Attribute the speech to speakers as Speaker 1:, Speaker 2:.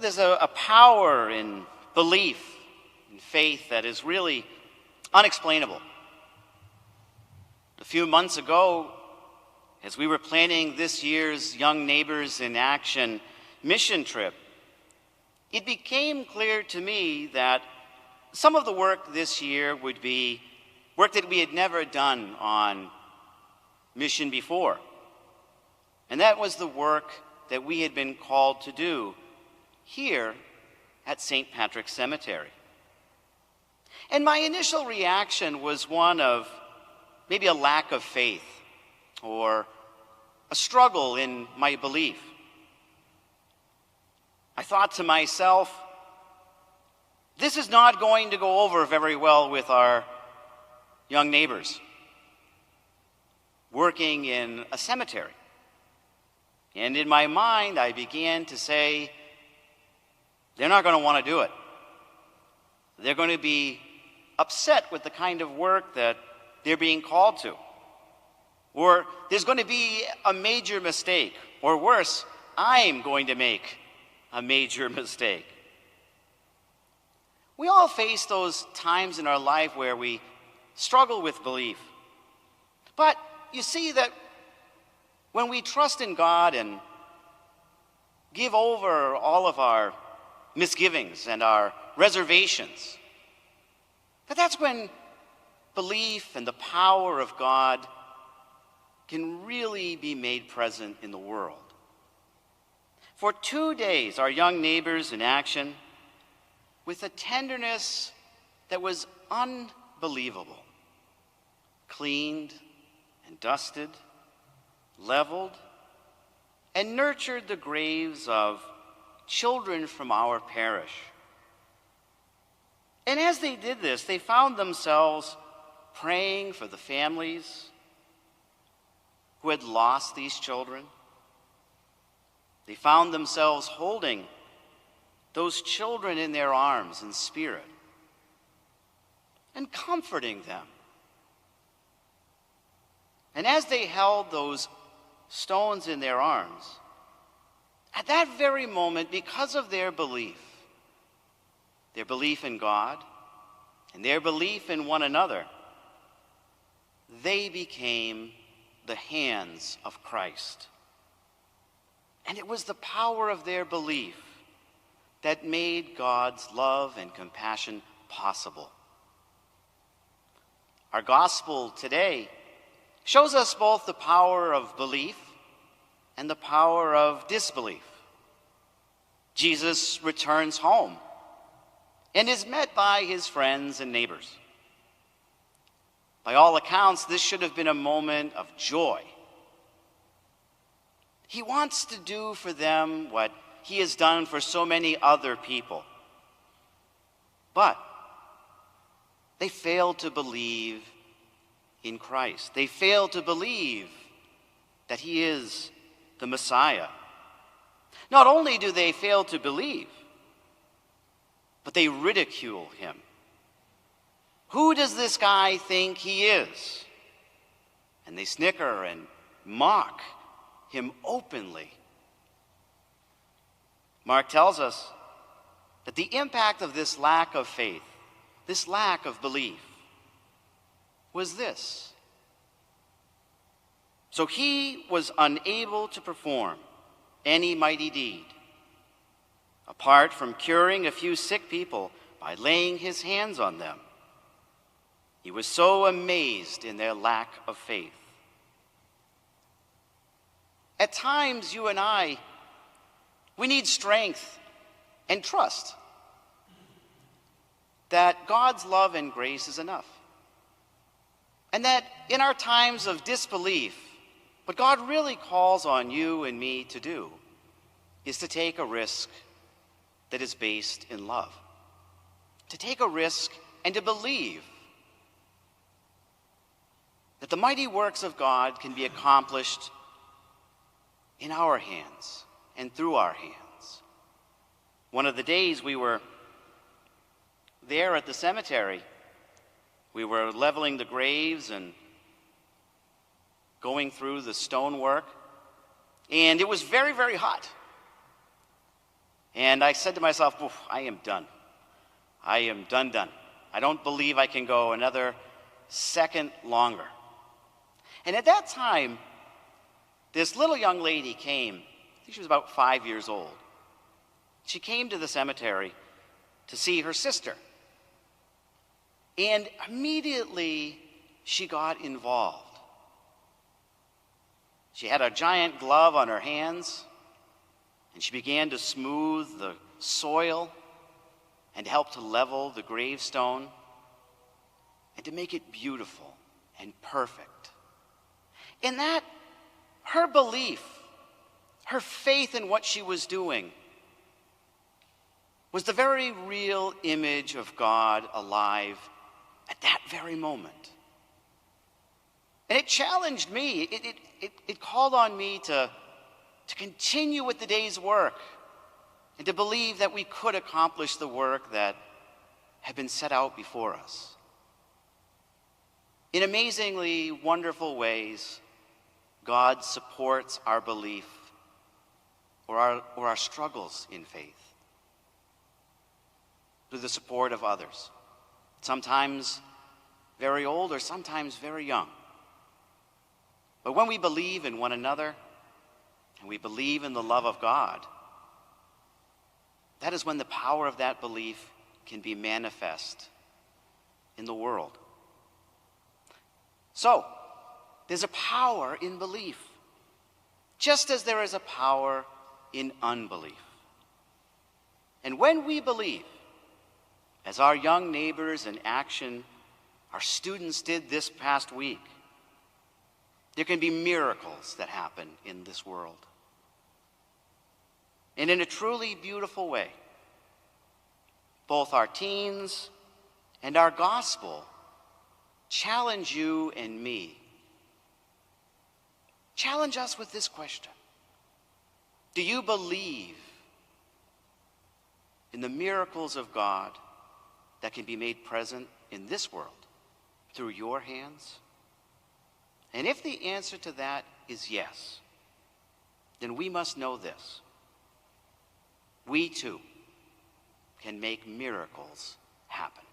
Speaker 1: there's a power in belief and faith that is really unexplainable. A few months ago, as we were planning this year's Young Neighbors in Action mission trip, it became clear to me that some of the work this year would be work that we had never done on mission before. And that was the work that we had been called to do here at St. Patrick's Cemetery. And my initial reaction was one of maybe a lack of faith or a struggle in my belief. I thought to myself, this is not going to go over very well with our young neighbors working in a cemetery. And in my mind, I began to say, they're not going to want to do it. They're going to be upset with the kind of work that they're being called to. Or there's going to be a major mistake. Or worse, I'm going to make a major mistake. We all face those times in our life where we struggle with belief. But you see that when we trust in God and give over all of our misgivings and our reservations, that's when belief and the power of God can really be made present in the world. For 2 days, our Young Neighbors in Action, with a tenderness that was unbelievable, cleaned and dusted, leveled, and nurtured the graves of children from our parish. And as they did this, they found themselves praying for the families who had lost these children. They found themselves holding those children in their arms in spirit and comforting them. And as they held those stones in their arms, at that very moment, because of their belief in God and their belief in one another, they became the hands of Christ. And it was the power of their belief that made God's love and compassion possible. Our gospel today shows us both the power of belief and the power of disbelief. Jesus returns home and is met by his friends and neighbors. By all accounts, this should have been a moment of joy. He wants to do for them what he has done for so many other people. But they failed to believe in Christ. They failed to believe that he is the Messiah. Not only do they fail to believe, but they ridicule him. Who does this guy think he is? And they snicker and mock him openly. Mark tells us that the impact of this lack of faith, this lack of belief, was this. So he was unable to perform any mighty deed, apart from curing a few sick people by laying his hands on them. He was so amazed in their lack of faith. At times, you and I, we need strength and trust that God's love and grace is enough. And that in our times of disbelief, what God really calls on you and me to do is to take a risk that is based in love. To take a risk and to believe that the mighty works of God can be accomplished in our hands and through our hands. One of the days we were there at the cemetery, we were leveling the graves and going through the stonework, and it was very, very hot. And I said to myself, "Oof, I am done. I am done. I don't believe I can go another second longer." And at that time, this little young lady came. I think she was about 5 years old. She came to the cemetery to see her sister. And immediately she got involved. She had a giant glove on her hands, and she began to smooth the soil and help to level the gravestone and to make it beautiful and perfect. And that, her belief, her faith in what she was doing, was the very real image of God alive at that very moment. And it challenged me. It called on me to continue with the day's work and to believe that we could accomplish the work that had been set out before us. In amazingly wonderful ways, God supports our belief or our struggles in faith through the support of others, sometimes very old or sometimes very young. But when we believe in one another and we believe in the love of God, that is when the power of that belief can be manifest in the world. So, there's a power in belief, just as there is a power in unbelief. And when we believe, as our young neighbors in action, our students did this past week, there can be miracles that happen in this world. And in a truly beautiful way, both our teens and our gospel challenge you and me. Challenge us with this question: do you believe in the miracles of God that can be made present in this world through your hands? And if the answer to that is yes, then we must know this: we too can make miracles happen.